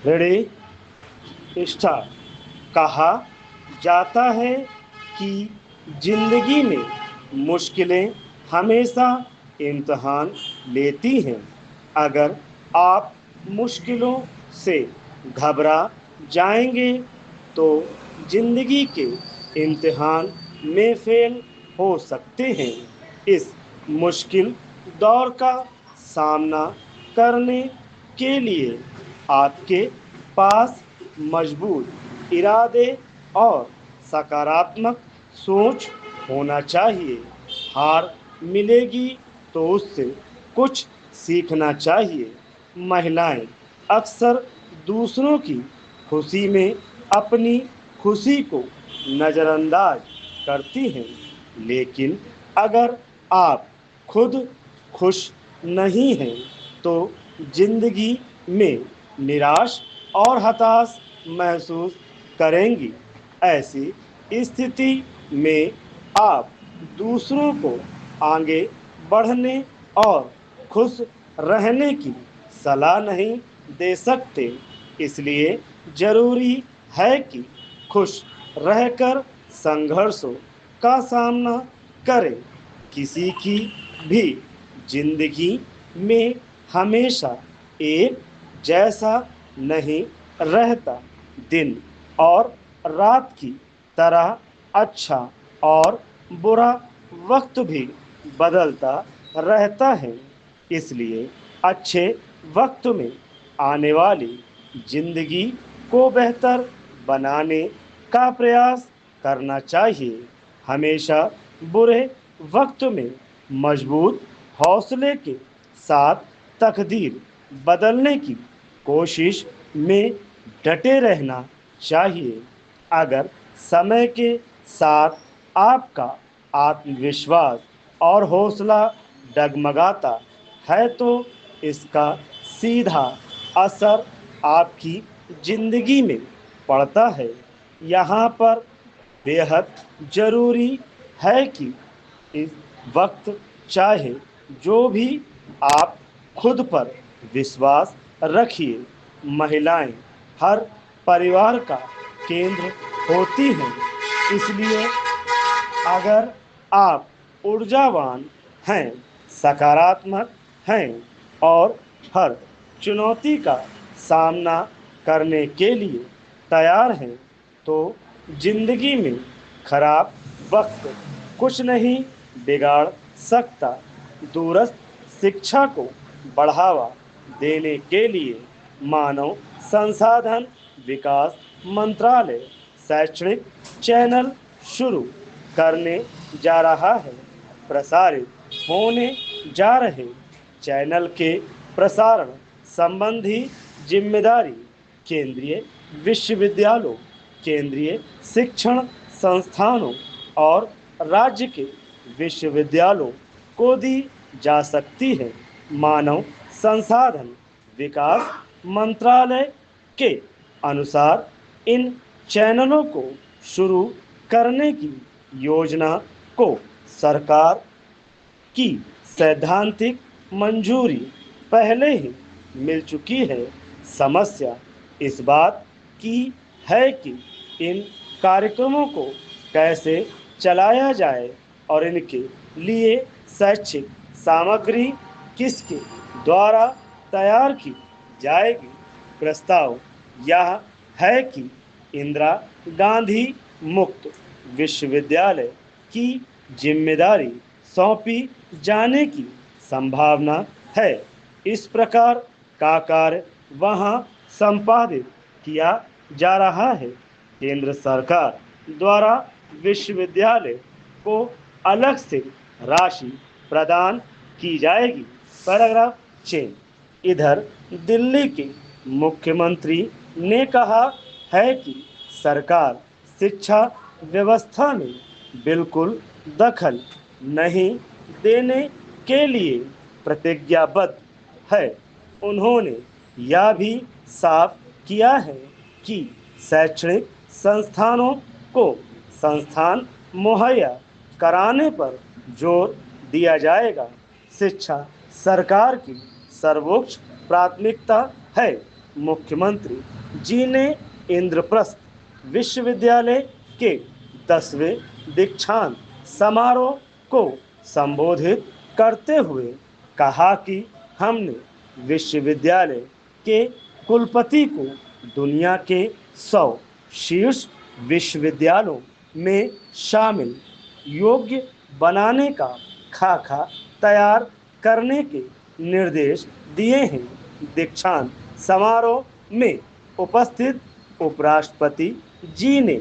Ready start. कहा जाता है कि जिंदगी में मुश्किलें हमेशा इम्तहान लेती हैं। अगर आप मुश्किलों से घबरा जाएंगे तो जिंदगी के इम्तिहान में फेल हो सकते हैं। इस मुश्किल दौर का सामना करने के लिए आपके पास मजबूत इरादे और सकारात्मक सोच होना चाहिए। हार मिलेगी तो उससे कुछ सीखना चाहिए। महिलाएं अक्सर दूसरों की खुशी में अपनी खुशी को नज़रअंदाज करती हैं, लेकिन अगर आप खुद खुश नहीं हैं तो जिंदगी में निराश और हताश महसूस करेंगी। ऐसी स्थिति में आप दूसरों को आगे बढ़ने और खुश रहने की सलाह नहीं दे सकते। इसलिए जरूरी है कि खुश रहकर संघर्षों का सामना करें। किसी की भी जिंदगी में हमेशा एक जैसा नहीं रहता। दिन और रात की तरह अच्छा और बुरा वक्त भी बदलता रहता है। इसलिए अच्छे वक्त में आने वाली जिंदगी को बेहतर बनाने का प्रयास करना चाहिए। हमेशा बुरे वक्त में मजबूत हौसले के साथ तकदीर बदलने की कोशिश में डटे रहना चाहिए। अगर समय के साथ आपका आत्मविश्वास और हौसला डगमगाता है तो इसका सीधा असर आपकी जिंदगी में पड़ता है। यहाँ पर बेहद जरूरी है कि इस वक्त चाहे जो भी आप खुद पर विश्वास रखिए। महिलाएं हर परिवार का केंद्र होती हैं, इसलिए अगर आप ऊर्जावान हैं, सकारात्मक हैं और हर चुनौती का सामना करने के लिए तैयार हैं तो जिंदगी में खराब वक्त कुछ नहीं बिगाड़ सकता। दूरस्थ शिक्षा को बढ़ावा देने के लिए मानव संसाधन विकास मंत्रालय शैक्षणिक चैनल शुरू करने जा रहा है। प्रसारित होने जा रहे चैनल के प्रसारण संबंधी जिम्मेदारी केंद्रीय विश्वविद्यालयों, केंद्रीय शिक्षण संस्थानों और राज्य के विश्वविद्यालयों को दी जा सकती है। मानव संसाधन विकास मंत्रालय के अनुसार इन चैनलों को शुरू करने की योजना को सरकार की सैद्धांतिक मंजूरी पहले ही मिल चुकी है। समस्या इस बात की है कि इन कार्यक्रमों को कैसे चलाया जाए और इनके लिए शैक्षिक सामग्री किसके द्वारा तैयार की जाएगी। प्रस्ताव यह है कि इंदिरा गांधी मुक्त विश्वविद्यालय की जिम्मेदारी सौंपी जाने की संभावना है। इस प्रकार का कार्य वहां संपादित किया जा रहा है। केंद्र सरकार द्वारा विश्वविद्यालय को अलग से राशि प्रदान की जाएगी। पैराग्राफ 6। इधर दिल्ली के मुख्यमंत्री ने कहा है कि सरकार शिक्षा व्यवस्था में बिल्कुल दखल नहीं देने के लिए प्रतिज्ञाबद्ध है। उन्होंने यह भी साफ किया है कि शैक्षणिक संस्थानों को संस्थान मुहैया कराने पर जोर दिया जाएगा। शिक्षा सरकार की सर्वोच्च प्राथमिकता है। मुख्यमंत्री जी ने इंद्रप्रस्थ विश्वविद्यालय के 10वें दीक्षांत समारोह को संबोधित करते हुए कहा कि हमने विश्वविद्यालय के कुलपति को दुनिया के 100 शीर्ष विश्वविद्यालयों में शामिल योग्य बनाने का खाका तैयार करने के निर्देश दिए हैं। दीक्षांत समारोह में उपस्थित उपराष्ट्रपति जी ने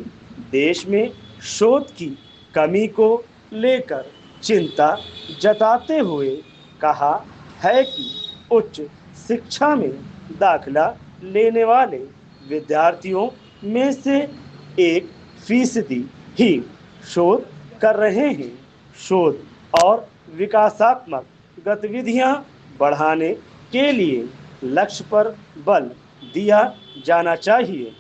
देश में शोध की कमी को लेकर चिंता जताते हुए कहा है कि उच्च शिक्षा में दाखिला लेने वाले विद्यार्थियों में से 1% ही शोध कर रहे हैं। शोध और विकासात्मक गतिविधियां बढ़ाने के लिए लक्ष्य पर बल दिया जाना चाहिए।